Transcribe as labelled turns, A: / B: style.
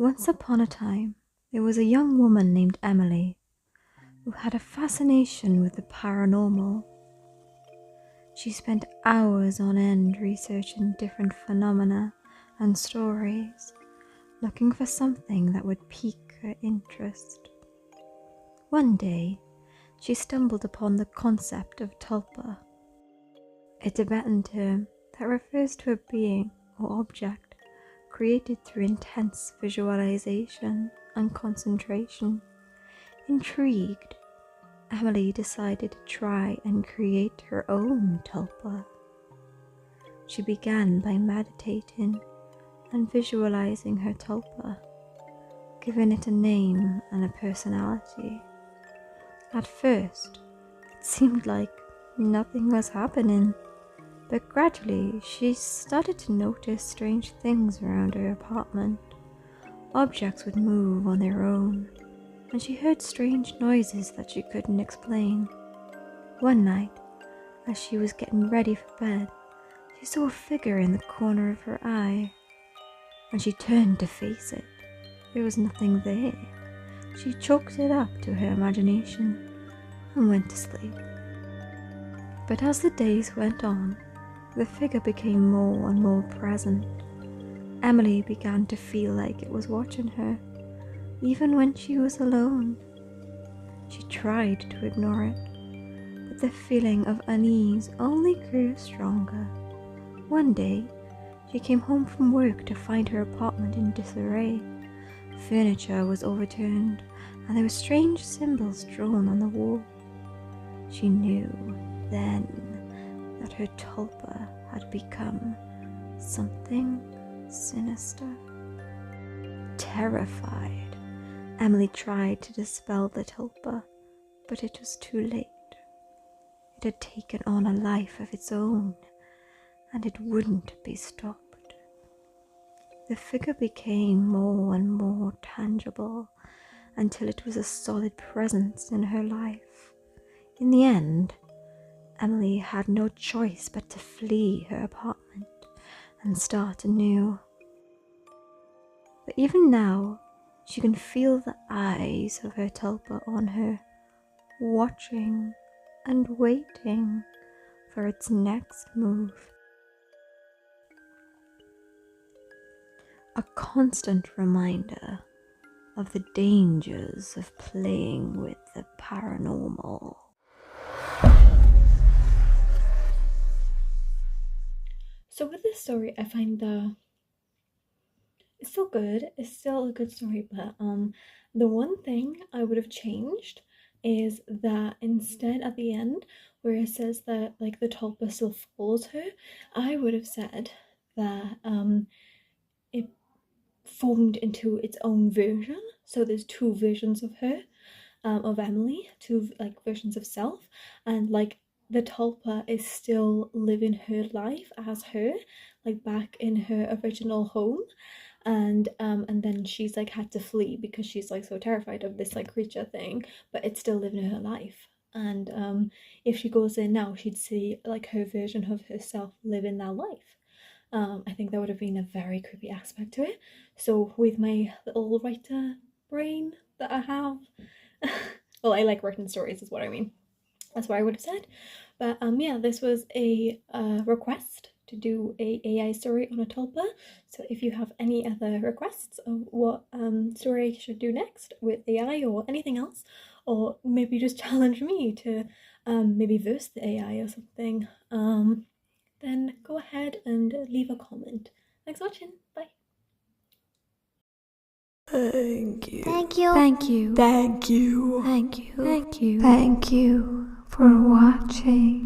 A: Once upon a time, there was a young woman named Emily who had a fascination with the paranormal. She spent hours on end researching different phenomena and stories, looking for something that would pique her interest. One day, she stumbled upon the concept of tulpa, a Tibetan term that refers to a being or object created through intense visualization and concentration. Intrigued, Emily decided to try and create her own tulpa. She began by meditating and visualizing her tulpa, giving it a name and a personality. At first, it seemed like nothing was happening, but gradually she started to notice strange things around her apartment. Objects would move on their own, and she heard strange noises that she couldn't explain. One night, as she was getting ready for bed, she saw a figure in the corner of her eye. When she turned to face it, there was nothing there. She chalked it up to her imagination and went to sleep. But as the days went on, the figure became more and more present. Emily began to feel like it was watching her, even when she was alone. She tried to ignore it, but the feeling of unease only grew stronger. One day, she came home from work to find her apartment in disarray. Furniture was overturned, and there were strange symbols drawn on the wall. She knew then that her tulpa had become something sinister. Terrified, Emily tried to dispel the tulpa, but it was too late. It had taken on a life of its own, and it wouldn't be stopped. The figure became more and more tangible until it was a solid presence in her life. In the end, Emily had no choice but to flee her apartment and start anew. But even now, she can feel the eyes of her tulpa on her, watching and waiting for its next move. A constant reminder of the dangers of playing with the paranormal.
B: So with this story, I find it's still good. It's still a good story, but the one thing I would have changed is that instead at the end where it says that like the tulpa still follows her, I would have said that it formed into its own version. So there's two versions of her, of Emily, two like versions of self, and like the tulpa is still living her life as her, like back in her original home, and then she's like had to flee because she's like so terrified of this like creature thing, but it's still living her life. And if she goes in now, she'd see like her version of herself living that life. I think that would have been a very creepy aspect to it. So with my little writer brain that I have, well, I like written stories is what I mean. That's what I would have said. But yeah, this was a request to do a AI story on a tulpa. So if you have any other requests of what story I should do next with AI or anything else, or maybe just challenge me to maybe verse the AI or something, then go ahead and leave a comment. Thanks for watching. Bye.
C: Thank you.
A: Thank you.
C: Thank you.
A: Thank you.
C: Thank you.
A: Thank you.
C: Thank you for watching.